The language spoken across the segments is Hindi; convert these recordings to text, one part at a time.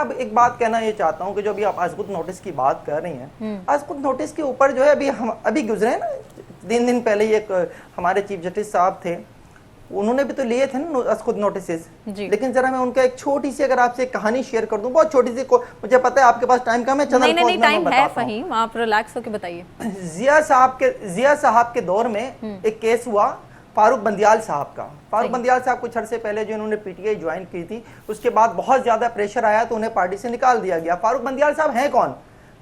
अब एक बात कहना ये चाहता हूँ कि जो अभी आप अस्कुद नोटिस की बात कर रही हैं, अस्कुद नोटिस के ऊपर जो है अभी गुजरे हैं ना 3 दिन पहले एक हमारे चीफ जस्टिस साहब थे, उन्होंने भी तो लिए थे ना अस्कुद नोटिस। लेकिन जरा मैं उनका एक छोटी सी अगर आपसे कहानी शेयर कर दूं, बहुत छोटी सी, मुझे पता है आपके पास टाइम कम है, चंद नहीं टाइम है फहीम, आप रिलैक्स होकर बताइए। जिया साहब के दौर में एक केस हुआ फारूक बंदियाल साहब का। फारूक बंदियाल साहब कुछ अर्से पहले जो इन्होंने पीटीआई ज्वाइन की थी, उसके बाद बहुत ज्यादा प्रेशर आया तो उन्हें पार्टी से निकाल दिया गया। फारूक बंदियाल साहब हैं कौन?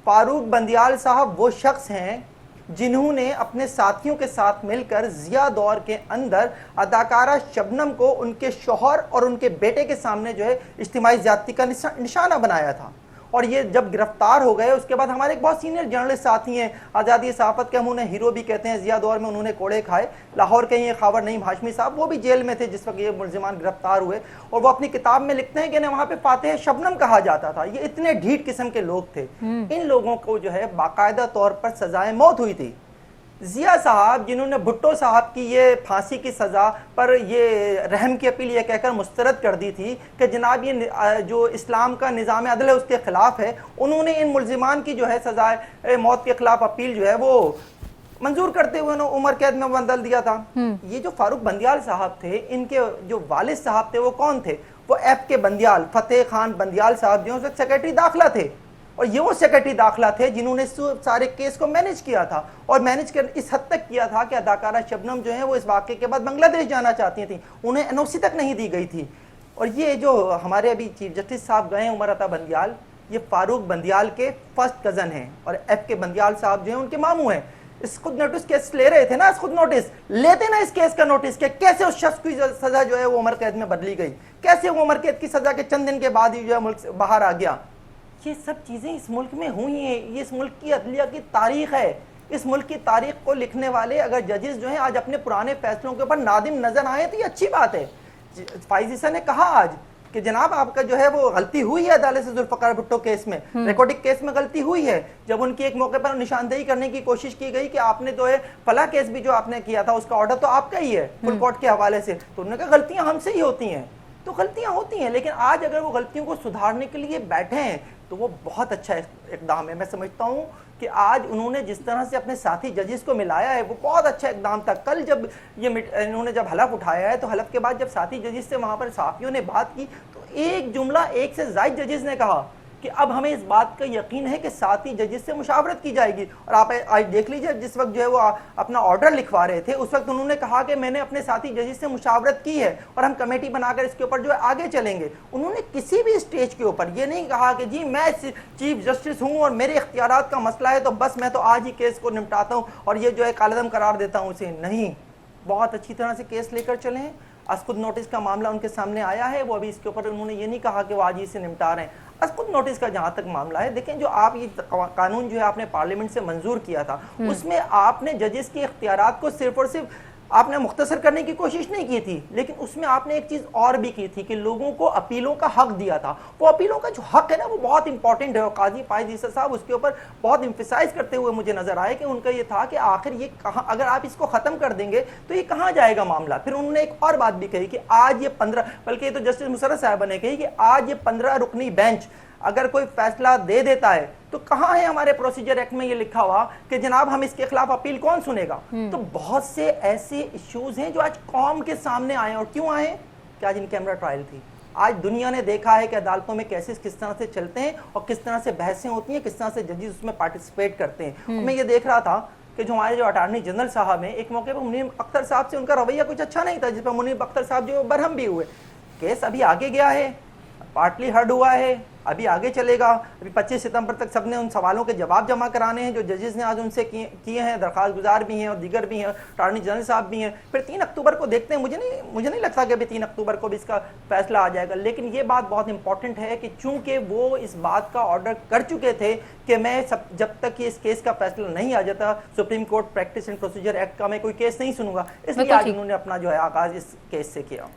फारूक बंदियाल साहब वो शख्स हैं जिन्होंने अपने साथियों के साथ मिलकर जिया दौर के अंदर अदाकारा शबनम को उनके शौहर और उनके बेटे के सामने जो है इज्तिमाई ज्यादती का निशाना बनाया था। और ये जब गिरफ्तार हो गए उसके बाद हमारे एक बहुत सीनियर जर्नलिस्ट साथी हैं, आज़ादी सहाफ़त के हम उन्हें हीरो भी कहते हैं, जिया दौर में उन्होंने कोड़े खाए, लाहौर के ये खबर नईम हाशमी साहब, वो भी जेल में थे जिस वक्त ये मुलजिमान गिरफ्तार हुए। और वो अपनी किताब में लिखते हैं कि ना वहाँ पे फातेह शबनम कहा जाता था। ये इतने ढीठ किस्म के लोग थे। इन लोगों को जो है बाकायदा तौर पर सजाए मौत हुई थी। जिया साहब जिन्होंने भुट्टो साहब की ये फांसी की सज़ा पर ये रहम की अपील ये कहकर मुस्तरद कर दी थी कि जनाब ये जो इस्लाम का निज़ाम अदल है उसके ख़िलाफ़ है, उन्होंने इन मुलजिमान की जो है सज़ाए मौत के ख़िलाफ़ अपील जो है वो मंजूर करते हुए उन्होंने उम्र कैद में बदल दिया था। ये जो फारूक बंदियाल साहब थे, इनके जो वालिद साहब थे वो कौन थे? वो एफ के बंदियाल, फतेह खान बंदियाल साहब जो सेक्रेटरी दाखिला थे। और ये वो सेक्रेटरी दाखिला थे जिन्होंने सारे केस को मैनेज किया था, और मैनेज कर इस हद तक किया था कि अदाकारा शबनम जो है वो इस वाक़े के बाद बांग्लादेश जाना चाहती थी, उन्हें एनओसी तक नहीं दी गई थी। और ये जो हमारे अभी चीफ जस्टिस साहब गए उमर अता बंदियाल, ये फारूक बंदियाल के फर्स्ट कज़न हैं और एफ के बंदियाल साहब जो हैं उनके मामू हैं। खुद नोटिस केस ले रहे थे ना, खुद नोटिस लेते ना इस केस का नोटिस के कैसे उस शख्स की सज़ा जो है वो उम्र कैद में बदली गई, कैसे वो उम्र कैद की सज़ा के चंद दिन के बाद ही जो है मुल्क से बाहर आ गया। ये सब चीज़ें इस मुल्क में हुई हैं, ये इस मुल्क की अदलिया की तारीख है। इस मुल्क की तारीख को लिखने वाले अगर जजेस जो हैं आज अपने पुराने फैसलों के ऊपर नादिम नजर आए तो ये अच्छी बात है। फाइज़ ने कहा आज कि जनाब आपका जो है वो गलती हुई है, अदालत से जुल्फ़िकार भुट्टो केस में, रिकॉर्डिंग केस में गलती हुई है। जब उनकी एक मौके पर निशानदेही करने की कोशिश की गई कि आपने तो है फला केस भी जो आपने किया था उसका ऑर्डर तो आपका ही है फुल कोर्ट के हवाले से, तो उन्होंने कहा गलतियां हमसे ही होती हैं। तो गलतियां होती हैं, लेकिन आज अगर वो गलतियों को सुधारने के लिए बैठे हैं तो वो बहुत अच्छा इकदाम है। मैं समझता हूँ कि आज उन्होंने जिस तरह से अपने साथी जजेस को मिलाया है वो बहुत अच्छा इकदाम था। कल जब इन्होंने जब हलफ उठाया है तो हलफ के बाद जब साथी जजेस से वहाँ पर साफियों ने बात की तो एक जुमला एक से ज़ायद जजेस ने कहा कि अब हमें इस बात का यकीन है कि साथी जजेस से मुशावरत की जाएगी। और आप आज देख लीजिए, जिस वक्त जो है वो अपना ऑर्डर लिखवा रहे थे उस वक्त उन्होंने कहा कि मैंने अपने साथी जजेस से मुशावरत की है और हम कमेटी बनाकर इसके ऊपर जो है आगे चलेंगे। उन्होंने किसी भी स्टेज के ऊपर ये नहीं कहा कि जी मैं चीफ जस्टिस हूँ और मेरे इख्तियारात का मसला है तो बस मैं तो आज ही केस को निपटाता हूँ और ये जो है कालदम करार देता हूँ उसे। नहीं, बहुत अच्छी तरह से केस लेकर चलें। अस्कुद नोटिस का मामला उनके सामने आया है, वो अभी इसके ऊपर उन्होंने ये नहीं कहा कि वो आज ही से निपटा रहे हैं। अस्कुद नोटिस का जहाँ तक मामला है, देखें जो आप ये कानून जो है आपने पार्लियामेंट से मंजूर किया था उसमें आपने जजेस के इख्तियारात को सिर्फ और सिर्फ आपने मुख्तसर करने की कोशिश नहीं की थी, लेकिन उसमें आपने एक चीज़ और भी की थी कि लोगों को अपीलों का हक दिया था। वो अपीलों का जो हक है ना वो बहुत इंपॉर्टेंट है और काजी फाइज़ ईसा साहब उसके ऊपर बहुत इम्फेसाइज करते हुए मुझे नजर आए कि उनका ये था कि आखिर ये कहाँ, अगर आप इसको ख़त्म कर देंगे तो ये कहाँ जाएगा मामला। फिर उन्होंने एक और बात भी कही कि आज ये 15, बल्कि ये तो जस्टिस मुशर्रफ साहब ने कही कि आज ये 15 रुकनी बेंच अगर कोई फैसला दे देता है तो कहाँ है हमारे प्रोसीजर एक्ट में ये लिखा हुआ कि जनाब हम इसके खिलाफ अपील कौन सुनेगा। तो बहुत से ऐसे इश्यूज हैं जो आज कौम के सामने आए। और क्यों आए कि आज इन कैमरा ट्रायल थी। आज दुनिया ने देखा है कि अदालतों में केसेस किस तरह से चलते हैं और किस तरह से बहसें होती हैं, किस तरह से जजेस उसमें पार्टिसिपेट करते हैं। मैं ये देख रहा था कि जो हमारे जो अटॉर्नी जनरल साहब हैं, एक मौके पर मुनीब अख्तर साहब से उनका रवैया कुछ अच्छा नहीं था, जिस पर मुनीब अख्तर साहब जो बरहम भी हुए। केस अभी आगे गया है, पार्टली हर्ड हुआ है, अभी आगे चलेगा। अभी 25 सितंबर तक सबने उन सवालों के जवाब जमा कराने हैं जो जजेस ने आज उनसे किए हैं। दरख्वास्त गुजार भी हैं और दीगर भी हैं, अटॉर्नी जनरल साहब भी हैं। फिर 3 अक्टूबर को देखते हैं। मुझे नहीं लगता कि अभी 3 अक्टूबर को भी इसका फैसला आ जाएगा, लेकिन ये बात बहुत इंपॉर्टेंट है कि चूंकि वो इस बात का ऑर्डर कर चुके थे कि मैं जब तक कि इस केस का फैसला नहीं आ जाता supreme court practice and procedure act का मैं कोई केस नहीं सुनूंगा, इसलिए आज उन्होंने अपना जो है आगाज इस केस से किया।